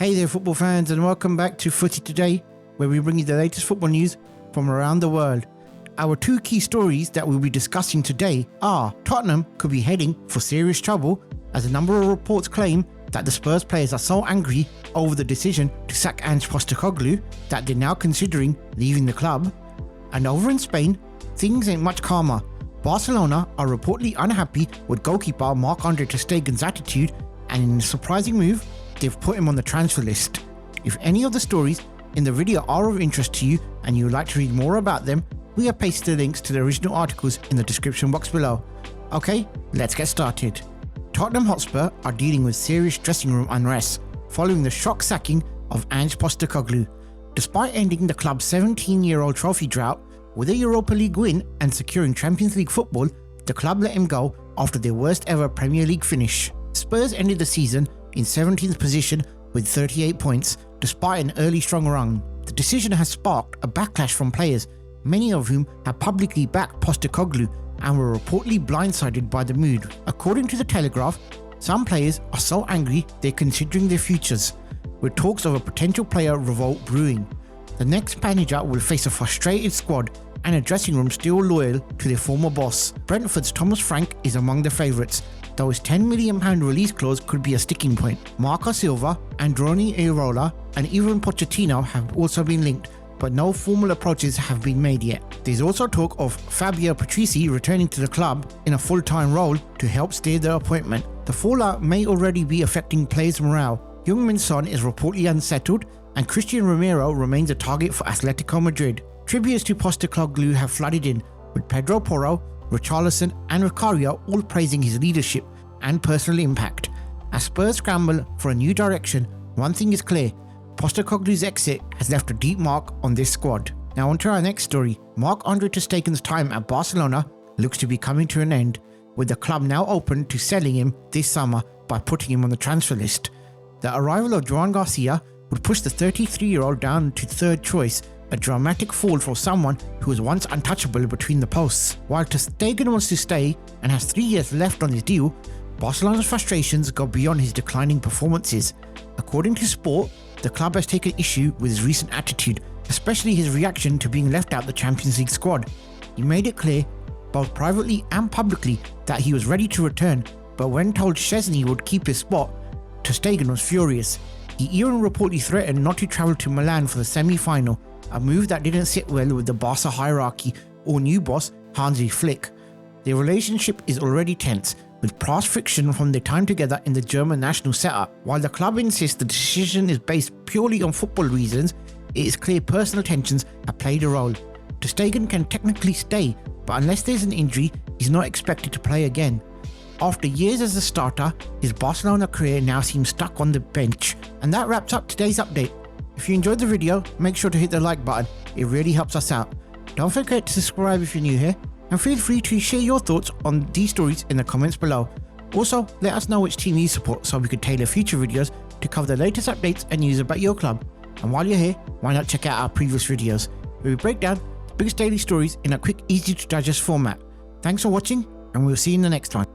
Hey there football fans, and welcome back to Footy Today, where we bring you the latest football news from around the world. Our two key stories that we'll be discussing today are Tottenham could be heading for serious trouble as a number of reports claim that the Spurs players are so angry over the decision to sack Ange Postecoglou that they're now considering leaving the club. And over in Spain, things ain't much calmer. Barcelona are reportedly unhappy with goalkeeper Marc-Andre Ter Stegen's attitude, and in a surprising move, they've put him on the transfer list. If any of the stories in the video are of interest to you and you would like to read more about them, we have pasted the links to the original articles in the description box below. Okay, let's get started. Tottenham Hotspur are dealing with serious dressing room unrest following the shock sacking of Ange Postecoglou. Despite ending the club's 17-year-old trophy drought with a Europa League win and securing Champions League football, the club let him go after their worst ever Premier League finish. Spurs ended the season in 17th position with 38 points despite an early strong run. The decision has sparked a backlash from players, many of whom have publicly backed Postecoglou and were reportedly blindsided by the mood. According to the Telegraph, some players are so angry they're considering their futures, with talks of a potential player revolt brewing. The next manager will face a frustrated squad and a dressing room still loyal to their former boss. Brentford's Thomas Frank is among the favourites, though his £10 million release clause could be a sticking point. Marco Silva, Androni Iraola and even Pochettino have also been linked, but no formal approaches have been made yet. There's also talk of Fabio Patrici returning to the club in a full-time role to help steer the appointment. The fallout may already be affecting players' morale. Heung-min Son is reportedly unsettled, and Christian Romero remains a target for Atletico Madrid. Tributes to Postecoglou have flooded in, with Pedro Porro, Richarlison and Vicario all praising his leadership and personal impact. As Spurs scramble for a new direction, one thing is clear: Postecoglou's exit has left a deep mark on this squad. Now on to our next story. Marc-Andre Ter Stegen's time at Barcelona looks to be coming to an end, with the club now open to selling him this summer by putting him on the transfer list. The arrival of Joan Garcia would push the 33-year-old down to third choice, a dramatic fall for someone who was once untouchable between the posts. While Ter Stegen wants to stay and has 3 years left on his deal, Barcelona's frustrations go beyond his declining performances. According to Sport, the club has taken issue with his recent attitude, especially his reaction to being left out the Champions League squad. He made it clear, both privately and publicly, that he was ready to return, but when told Szczesny would keep his spot, Ter Stegen was furious. He even reportedly threatened not to travel to Milan for the semi-final, a move that didn't sit well with the Barca hierarchy or new boss Hansi Flick. Their relationship is already tense, with past friction from their time together in the German national setup. While the club insists the decision is based purely on football reasons, it is clear personal tensions have played a role. Ter Stegen can technically stay, but unless there's an injury, he's not expected to play again. After years as a starter, his Barcelona career now seems stuck on the bench. And that wraps up today's update. If you enjoyed the video, make sure to hit the like button, it really helps us out. Don't forget to subscribe if you're new here, and feel free to share your thoughts on these stories in the comments below. Also, let us know which team you support so we can tailor future videos to cover the latest updates and news about your club. And while you're here, why not check out our previous videos, where we break down the biggest daily stories in a quick, easy to digest format. Thanks for watching, and we'll see you in the next one.